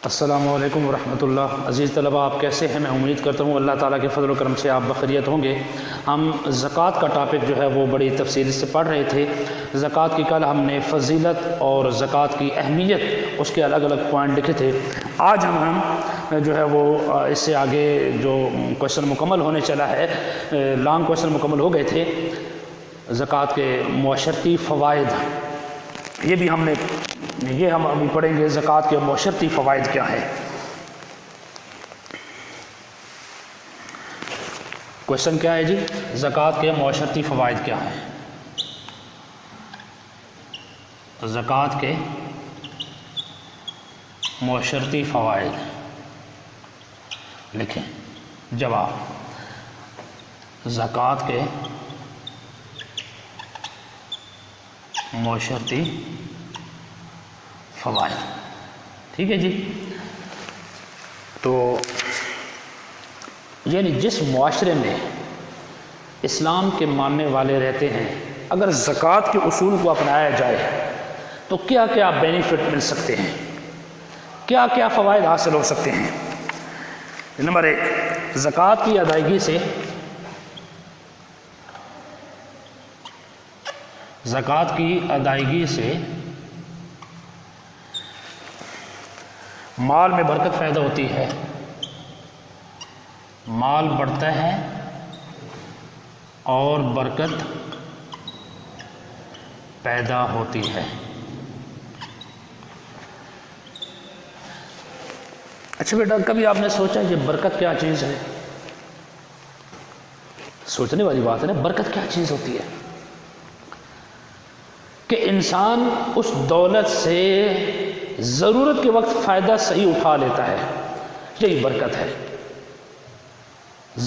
السلام علیکم ورحمۃ اللہ۔ عزیز طلباء، آپ کیسے ہیں؟ میں امید کرتا ہوں اللہ تعالیٰ کے فضل و کرم سے آپ بخیریت ہوں گے۔ ہم زکوٰۃ کا ٹاپک جو ہے وہ بڑی تفصیل سے پڑھ رہے تھے۔ زکوٰۃ کی کل ہم نے فضیلت اور زکوٰۃ کی اہمیت اس کے الگ الگ پوائنٹ لکھے تھے۔ آج ہم جو ہے وہ اس سے آگے جو کویشچن مکمل ہونے چلا ہے، لانگ کویشچن مکمل ہو گئے تھے، زکوٰۃ کے معاشرتی فوائد، یہ ہم ابھی پڑھیں گے۔ زکوٰۃ کے معاشرتی فوائد کیا ہیں؟ کویشچن کیا ہے جی؟ زکوٰۃ کے معاشرتی فوائد کیا ہیں؟ زکوٰۃ کے معاشرتی فوائد لکھیں۔ جواب: زکوٰۃ کے معاشرتی فوائد، ٹھیک ہے جی۔ تو یعنی جس معاشرے میں اسلام کے ماننے والے رہتے ہیں، اگر زکوٰۃ کے اصول کو اپنایا جائے تو کیا کیا بینیفٹ مل سکتے ہیں، کیا کیا فوائد حاصل ہو سکتے ہیں؟ نمبر 1، زکوٰۃ کی ادائیگی سے مال میں برکت پیدا ہوتی ہے، مال بڑھتا ہے اور برکت پیدا ہوتی ہے۔ اچھا بیٹا، کبھی آپ نے سوچا یہ برکت کیا چیز ہے؟ سوچنے والی بات ہے نا، برکت کیا چیز ہوتی ہے؟ کہ انسان اس دولت سے ضرورت کے وقت فائدہ صحیح اٹھا لیتا ہے، یہی برکت ہے۔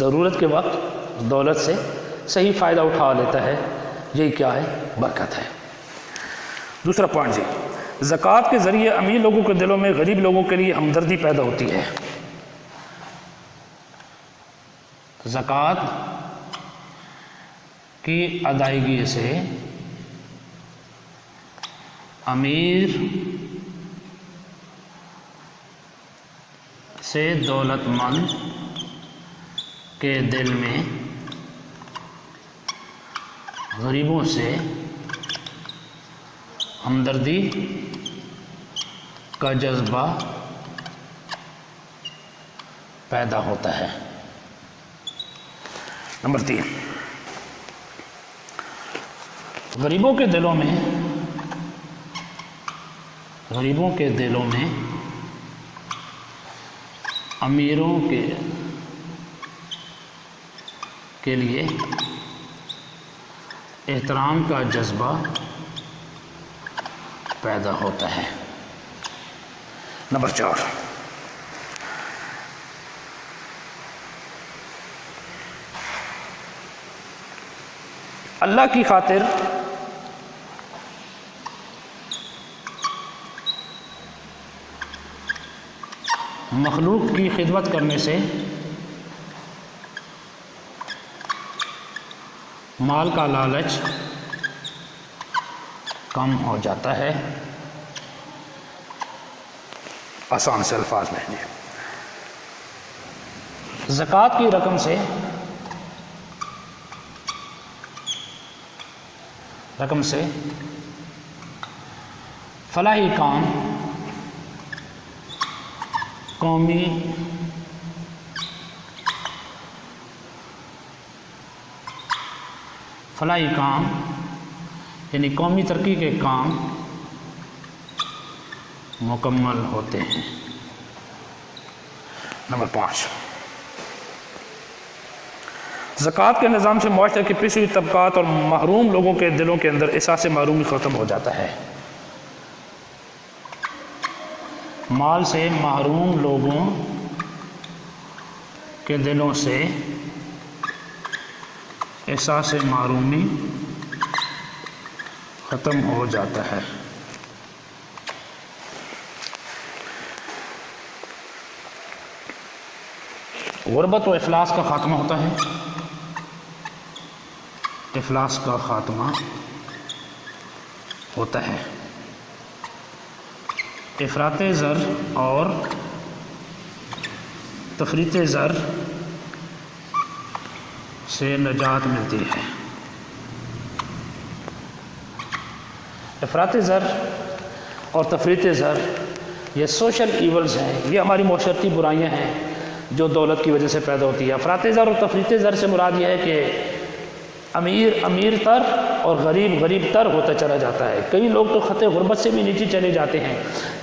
ضرورت کے وقت دولت سے صحیح فائدہ اٹھا لیتا ہے، یہی کیا ہے؟ برکت ہے۔ دوسرا پوائنٹ جی، زکوٰۃ کے ذریعے امیر لوگوں کے دلوں میں غریب لوگوں کے لیے ہمدردی پیدا ہوتی ہے۔ زکوٰۃ کی ادائیگی سے امیر سے دولت مند کے دل میں غریبوں سے ہمدردی کا جذبہ پیدا ہوتا ہے۔ نمبر 3، غریبوں کے دلوں میں امیروں کے لیے احترام کا جذبہ پیدا ہوتا ہے۔ نمبر 4، اللہ کی خاطر مخلوق کی خدمت کرنے سے مال کا لالچ کم ہو جاتا ہے۔ آسان سے الفاظ میں زکوٰۃ کی رقم سے فلاحی کام یعنی قومی ترقی کے کام مکمل ہوتے ہیں۔ نمبر 5، زکوٰۃ کے نظام سے معاشرے کے پچھڑے ہوئے طبقات اور محروم لوگوں کے دلوں کے اندر احساس محرومی ختم ہو جاتا ہے۔ مال سے محروم لوگوں کے دلوں سے احساس محرومی ختم ہو جاتا ہے۔ غربت و افلاس کا خاتمہ ہوتا ہے۔ افلاس کا خاتمہ ہوتا ہے۔ افراط زر اور तफरीत ज़र से नजात मिलती है। अफरात ज़र और तफरीत ज़र ये सोशल ईवल्स हैं, ये हमारी माशरती बुराइयां हैं जो दौलत की वजह से पैदा होती है। अफरात ज़र और तफरीत ज़र से मुराद ये है कि अमीर अमीर तर और गरीब गरीब तर होता चला जाता है। कई लोग तो ख़त गुरबत से भी नीचे चले जाते हैं,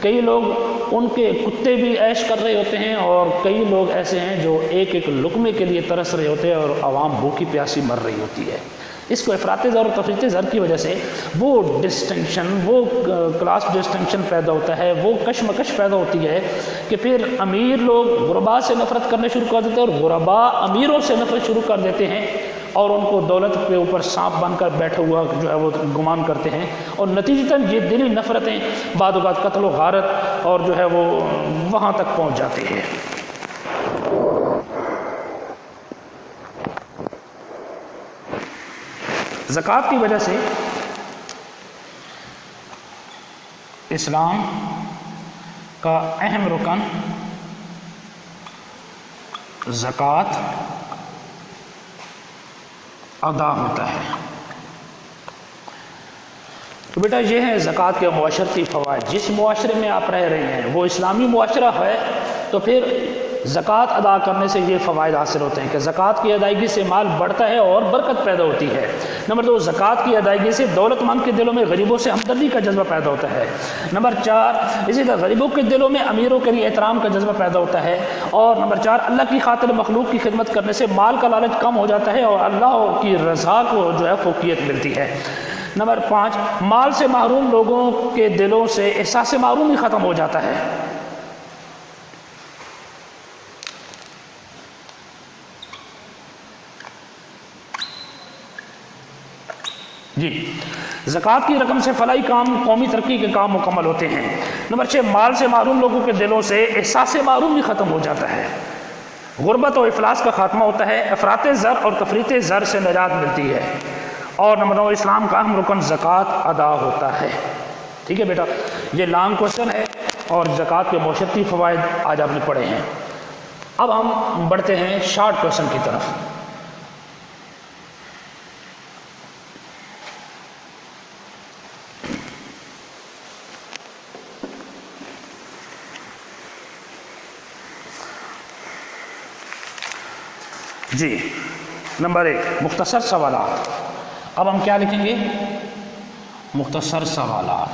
कई लोग उनके कुत्ते भी ऐश कर रहे होते हैं, और कई लोग ऐसे हैं जो एक एक लुकमे के लिए तरस रहे होते हैं और आवाम भूखी प्यासी मर रही होती है। इसको अफरात ज़र और तफरीत ज़र की वजह से वो डिस्टिंक्शन, वो क्लास डिस्टिंक्शन पैदा होता है, वो कशमकश पैदा होती है कि फिर अमीर लोग गुरबा से नफ़रत करने शुरू कर देते हैं और गुरबा अमीरों से नफ़रत शुरू कर देते हैं, और उनको दौलत के ऊपर सांप बनकर बैठा हुआ जो है वो गुमान करते हैं, और नतीजतन ये दिली नफ़रतें बाद औक़ात कत्ल व गारत और जो है वो वहाँ तक पहुँच जाती है। ज़कात की वजह से इस्लाम का अहम रुकन ज़कात अदा होता है। तो बेटा ये है ज़कात के मुआशरती फ़वाइद। जिस मुआशरे में आप रह रहे हैं वो इस्लामी मुआशरा है, तो फिर ज़कात अदा करने से ये फ़वाइद हासिल होते हैं कि ज़कात की अदायगी से माल बढ़ता है और बरकत पैदा होती है। नंबर 2, ज़कात की अदायगी से दौलतमंद के दिलों में गरीबों से हमदर्दी का जज्बा पैदा होता है। नंबर 4, इसी तरह गरीबों के दिलों में अमीरों के लिए एहतराम का जज्बा पैदा होता है। और नंबर 4, अल्लाह की खातिर मखलूक की खिदमत करने से माल का लालच कम हो जाता है और अल्लाह की रज़ा को जो है फ़ौक़ियत मिलती है। नंबर 5, माल से महरूम लोगों के दिलों से एहसास महरूमी ख़त्म हो जाता है। जी, ज़कात की रकम से फलाई काम, कौमी तरक्की के काम मुकम्मल होते हैं। नंबर 6, माल से महरूम लोगों के दिलों से एहसास महरूमी ख़त्म हो जाता है, गुर्बत और इफलास का खात्मा होता है, अफरात ज़र और तफरीत ज़र से निजात मिलती है। और नंबर 9, इस्लाम का अहम रुकन ज़कात अदा होता है। ठीक है बेटा, ये लॉन्ग क्वेश्चन है और ज़कात के मुआशरती फ़वाइद आज आपने पढ़े हैं। अब हम बढ़ते हैं शॉर्ट क्वेश्चन की तरफ। जी, नंबर 1, मुख्तसर सवालात। अब हम क्या लिखेंगे? मुख्तसर सवालात।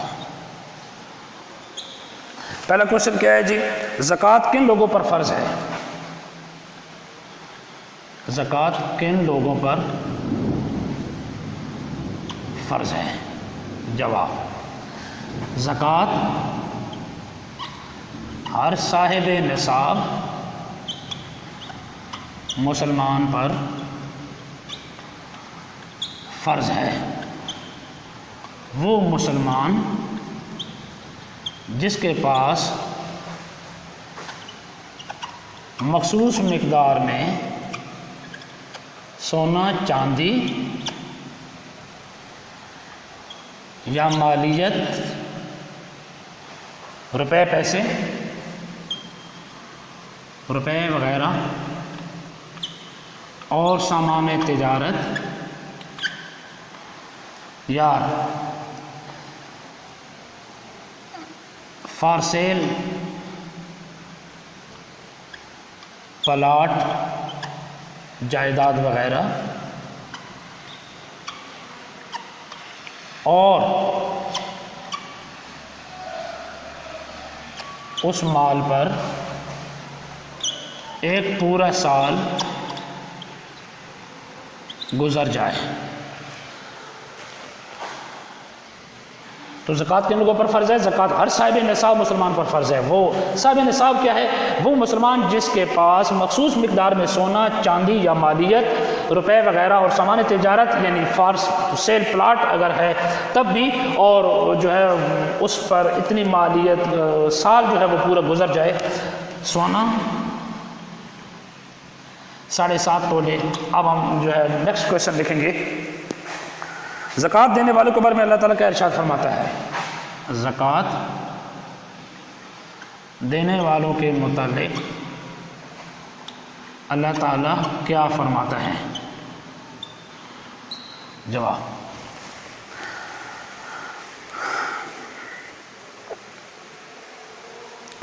पहला क्वेश्चन क्या है जी? ज़कात किन लोगों पर फ़र्ज़ है? ज़कात किन लोगों पर फ़र्ज़ है? जवाब, ज़कात हर साहिब निसाब मुसलमान पर फ़र्ज़ है। वो मुसलमान जिसके पास मखसूस मिक़दार में सोना, चांदी या मालियत, रुपए, पैसे, रुपए वगैरह और सामान तिजारत या फॉर सेल प्लाट, जायदाद वगैरह, और उस माल पर एक पूरा साल गुजर जाए। तो ज़कात किन लोगों पर फ़र्ज़ है? ज़कात हर साहिब निसाब मुसलमान पर फ़र्ज़ है। वो साहिब निसाब क्या है? वो मुसलमान जिसके पास मखसूस मिक़दार में सोना, चांदी या मालियत, रुपए वगैरह और सामान तिजारत यानी फॉर सेल प्लाट अगर है तब भी, और जो है उस पर इतनी मालियत साल जो है वो पूरा गुजर जाए। सोना 7.5 तोले। अब हम जो है नेक्स्ट क्वेश्चन लिखेंगे। ज़कात देने वालों के बारे में अल्लाह ताला क्या इरशाद फरमाता है? ज़कात देने वालों के मुतालिक اللہ تعالیٰ کیا فرماتا ہے؟ جواب: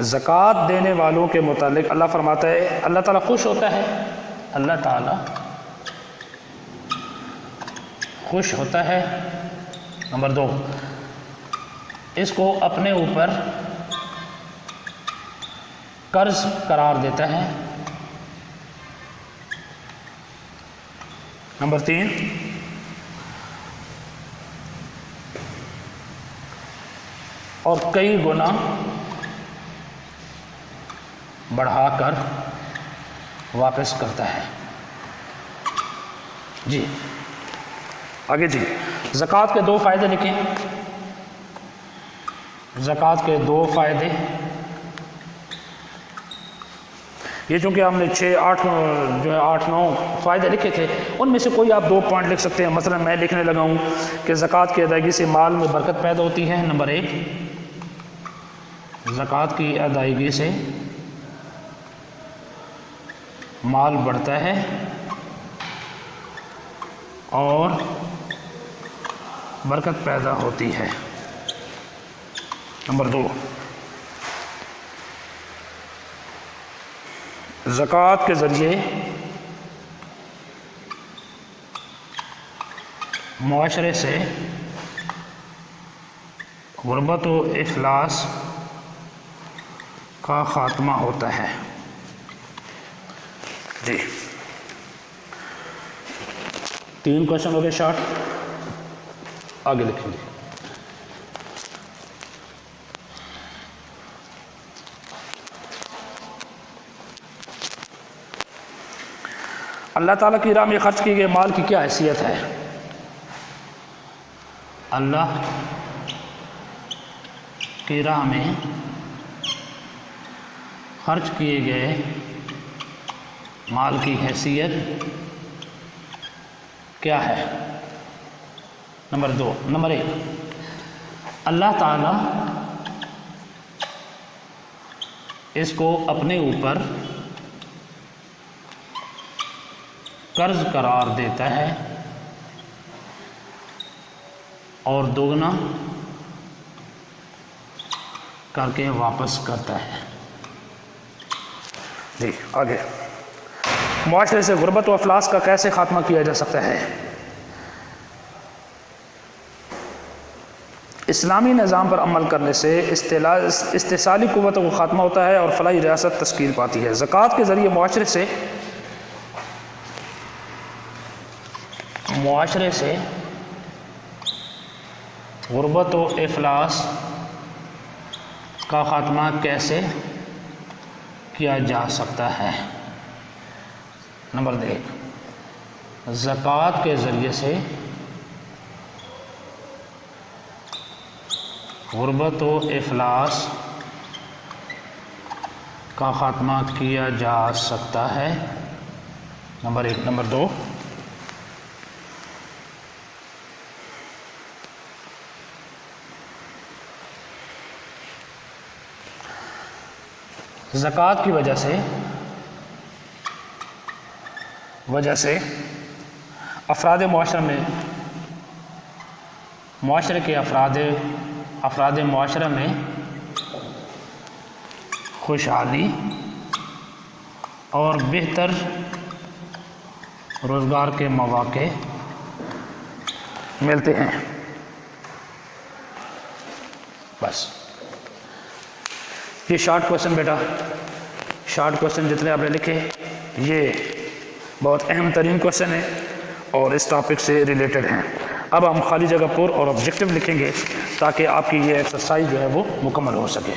زکوٰۃ دینے والوں کے متعلق اللہ فرماتا ہے اللہ تعالیٰ خوش ہوتا ہے، اللہ تعالیٰ خوش ہوتا ہے۔ نمبر 2، اس کو اپنے اوپر قرض قرار دیتا ہے۔ نمبر 3، اور کئی گنا بڑھا کر واپس کرتا ہے۔ جی آگے جی، زکوٰۃ کے 2 فائدے لکھیں۔ زکوٰۃ کے 2 فائدے، یہ چونکہ ہم نے 8-9 فائدے لکھے تھے، ان میں سے کوئی آپ 2 پوائنٹ لکھ سکتے ہیں۔ مثلا میں لکھنے لگا ہوں کہ زکوٰۃ کی ادائیگی سے مال میں برکت پیدا ہوتی ہے۔ نمبر 1، زکوٰۃ کی ادائیگی سے مال بڑھتا ہے اور برکت پیدا ہوتی ہے۔ نمبر 2، زکوٰۃ کے ذریعے معاشرے سے غربت و افلاس کا خاتمہ ہوتا ہے۔ جی 3 کوشچن ہو گئے شارٹ، آگے لکھیں گے۔ اللہ تعالیٰ کی راہ میں خرچ کیے گئے مال کی کیا حیثیت ہے؟ اللہ کی راہ میں خرچ کیے گئے مال کی حیثیت کیا ہے؟ نمبر 2، نمبر 1، اللہ تعالیٰ اس کو اپنے اوپر قرض قرار دیتا ہے اور دوگنا کر کے واپس کرتا ہے۔ جی آگے، معاشرے سے غربت و افلاس کا کیسے خاتمہ کیا جا سکتا ہے؟ اسلامی نظام پر عمل کرنے سے استحصالی قوت کو خاتمہ ہوتا ہے اور فلاحی ریاست تشکیل پاتی ہے۔ زکوٰۃ کے ذریعے معاشرے سے غربت و افلاس کا خاتمہ کیسے کیا جا سکتا ہے؟ نمبر 1، زکوٰۃ کے ذریعے سے غربت و افلاس کا خاتمہ کیا جا سکتا ہے۔ نمبر 1۔ نمبر 2، زکوٰۃ کی وجہ سے افراد معاشرے کے افراد معاشرہ میں خوشحالی اور بہتر روزگار کے مواقع ملتے ہیں۔ بس یہ شارٹ کوشچن بیٹا، شارٹ کوشچن جتنے آپ نے لکھے یہ بہت اہم ترین کوشچن ہے اور اس ٹاپک سے ریلیٹڈ ہیں۔ اب ہم خالی جگہ پر اور آبجیکٹو لکھیں گے تاکہ آپ کی یہ ایکسرسائز جو ہے وہ مکمل ہو سکے۔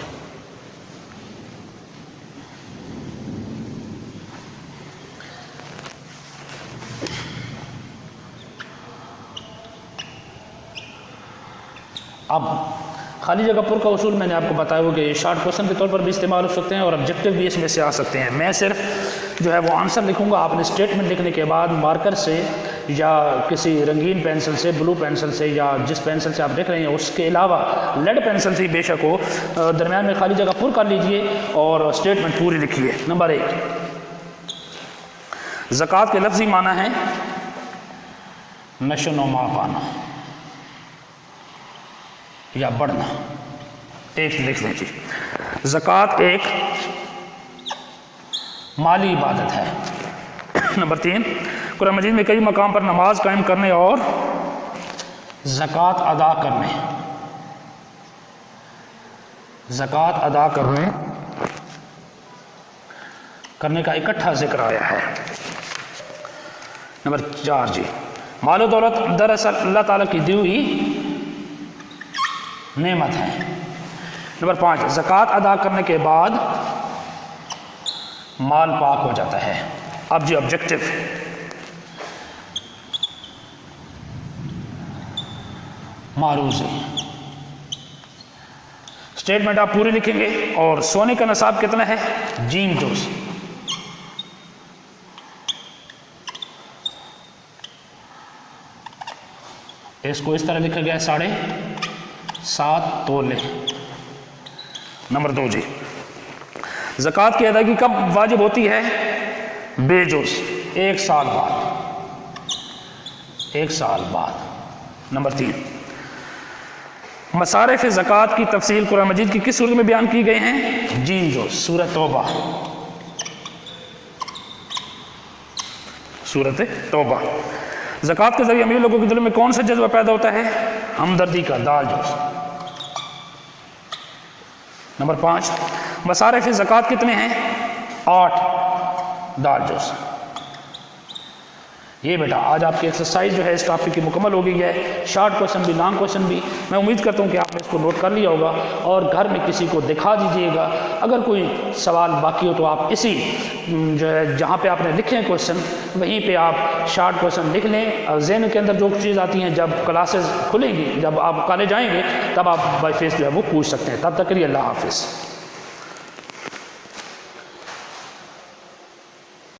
اب خالی جگہ پر کا اصول میں نے آپ کو بتایا ہوا کہ یہ شارٹ کوشچن کے طور پر بھی استعمال ہو سکتے ہیں اور آبجیکٹو بھی اس میں سے آ سکتے ہیں۔ میں صرف جو ہے وہ آنسر لکھوں گا، آپ نے اسٹیٹمنٹ لکھنے کے بعد مارکر سے یا کسی رنگین پینسل سے، بلو پینسل سے یا جس پینسل سے آپ دیکھ رہے ہیں اس کے علاوہ لیڈ پینسل سے بے شک ہو، درمیان میں خالی جگہ پر کر لیجئے اور اسٹیٹمنٹ پوری لکھیے۔ نمبر 1، ज़कात के लफ्ज़ी माना है नशो नुमा पाना या बढ़ना। एक लिख लें जी, ज़कात एक माली इबादत है। नंबर 3, कुरान मजीद में कई मकाम पर नमाज कायम करने और ज़कात अदा करने का इकट्ठा जिक्र आया है। नंबर 4 जी, मालो दौलत दरअसल अल्लाह ताला की दी हुई नेमत है। नंबर 5, ज़कात अदा करने के बाद माल पाक हो जाता है। अब जी ऑब्जेक्टिव, मारूज़ी स्टेटमेंट आप पूरी लिखेंगे। और सोने का निसाब कितना है? जीम जोश। इसको इस तरह लिखा गया है 7.5 तोले। नंबर 2 जी, ज़कात की अदायगी कब वाजिब होती है? बेजुज़ 1 साल बाद। नंबर 3, मसारिफ़ ज़कात की तफसील कुरान मजीद की किस सूरत में बयान की गई हैं? जीम जो सूरत तौबा। ज़कात के ज़रिए अमीर लोगों के दिल में कौन सा जज्बा पैदा होता है? हमदर्दी का, दाल जोश। नंबर 5, मसारिफ़ ज़कात कितने हैं? 8 दाल जोश। ये बेटा आज आपकी एक्सरसाइज जो है इस टॉपिक की मुकम्मल हो गई है। शॉर्ट क्वेश्चन भी, लॉन्ग क्वेश्चन भी। मैं उम्मीद करता हूँ कि आपने इसको नोट कर लिया होगा और घर में किसी को दिखा दीजिएगा। अगर कोई सवाल बाकी हो तो आप इसी जो है जहाँ पे आपने लिखे हैं क्वेश्चन, वहीं पे आप शॉर्ट क्वेश्चन लिख लें। और ज़हन के अंदर जो चीज़ आती हैं, जब क्लासेस खुलेंगी, जब आप कॉलेज आएंगे, तब आप बाई फेस जो है वो पूछ सकते हैं। तब तक के लिए अल्लाह हाफिज़।